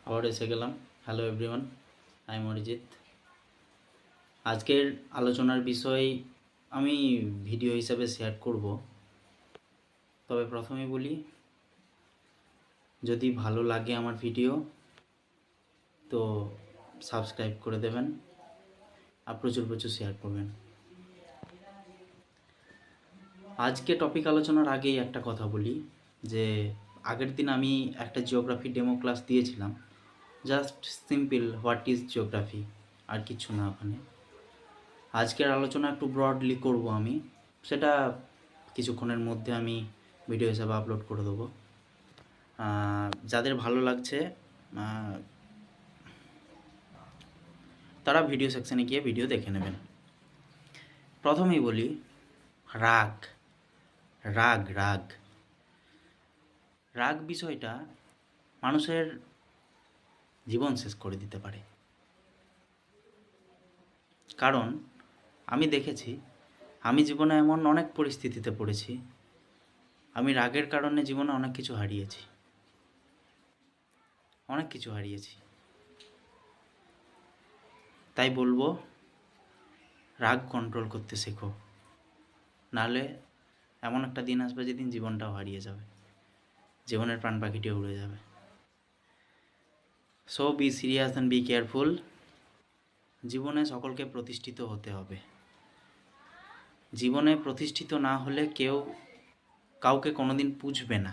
আবার এসে গেলাম। Hello everyone, I am Arijit. আজকের আলোচনার বিষয় আমি ভিডিও হিসাবে শেয়ার করব। তবে প্রথমে বলি, যদি ভালো লাগে আমার ভিডিও তো সাবস্ক্রাইব করে দেবেন আর প্রচুর প্রচুর শেয়ার করবেন। আজকে টপিক আলোচনার আগেই একটা কথা বলি যে আগের দিন আমি একটা জিওগ্রাফি ডেমো ক্লাস দিয়েছিলাম। Just simple what is geography, আর কিছু না। ওখানে আজকের আলোচনা একটু ব্রডলি করব আমি, সেটা কিছুক্ষণের মধ্যে আমি ভিডিও হিসাবে আপলোড করে দেবো। যাদের ভালো লাগছে তারা ভিডিও সেকশানে গিয়ে ভিডিও দেখে নেবেন। প্রথমেই বলি, রাগ রাগ রাগ রাগ বিষয়টা মানুষের জীবন শেষ করে দিতে পারে। কারণ আমি দেখেছি, আমি জীবনে এমন অনেক পরিস্থিতিতে পড়েছি, আমি রাগের কারণে জীবনে অনেক কিছু হারিয়েছি। তাই বলবো, রাগ কন্ট্রোল করতে শেখো, নাহলে এমন একটা দিন আসবে যেদিন জীবনটাও হারিয়ে যাবে, জীবনের প্রাণ পাখিটিও উড়ে যাবে। So be serious and be careful. জীবনে সকলকে প্রতিষ্ঠিত হতে হবে। জীবনে প্রতিষ্ঠিত না হলে কেউ কাউকে কোনোদিন পুষবে না।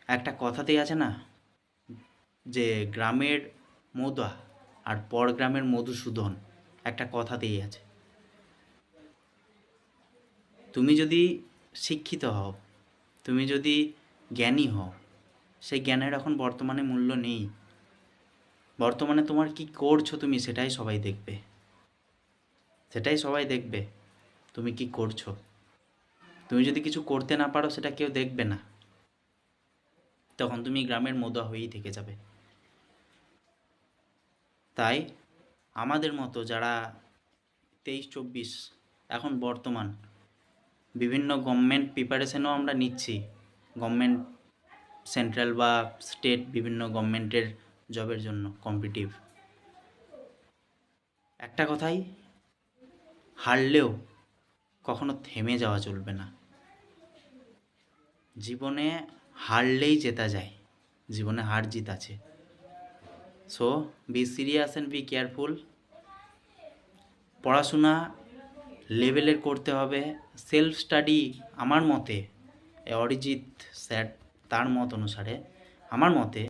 একটা কথাতেই আছে না, যে গ্রামের মধুয়া আর পর গ্রামের মধুসূদন, একটা কথাতেই আছে। তুমি যদি শিক্ষিত হও, তুমি যদি জ্ঞানী হও, সেই জ্ঞানের এখন বর্তমানে মূল্য নেই। বর্তমানে তোমার কি করছো তুমি, সেটাই সবাই দেখবে তুমি কি করছো। তুমি যদি কিছু করতে না পারো, সেটা কেউ দেখবে না, তখন তুমি গ্রামের মধুয়া হয়েই থেকে যাবে। তাই আমাদের মতো যারা 23-24 এখন বর্তমান বিভিন্ন গভর্নমেন্ট প্রিপারেশনও আমরা নিচ্ছি, গভর্নমেন্ট সেন্ট্রাল বা স্টেট বিভিন্ন গভর্নমেন্টের জবের জন্য কম্পিটিটিভ, একটা কথাই, হারলেও কখনো থেমে যাওয়া চলবে না। জীবনে হারলেই জেতা যায়, জীবনে হার জিত আছে। So be serious and be careful. পড়াশোনা লেভেলের করতে হবে। সেলফ স্টাডি আমার মতে, অরিজিৎ স্যার তার মত অনুসারে আমার মতে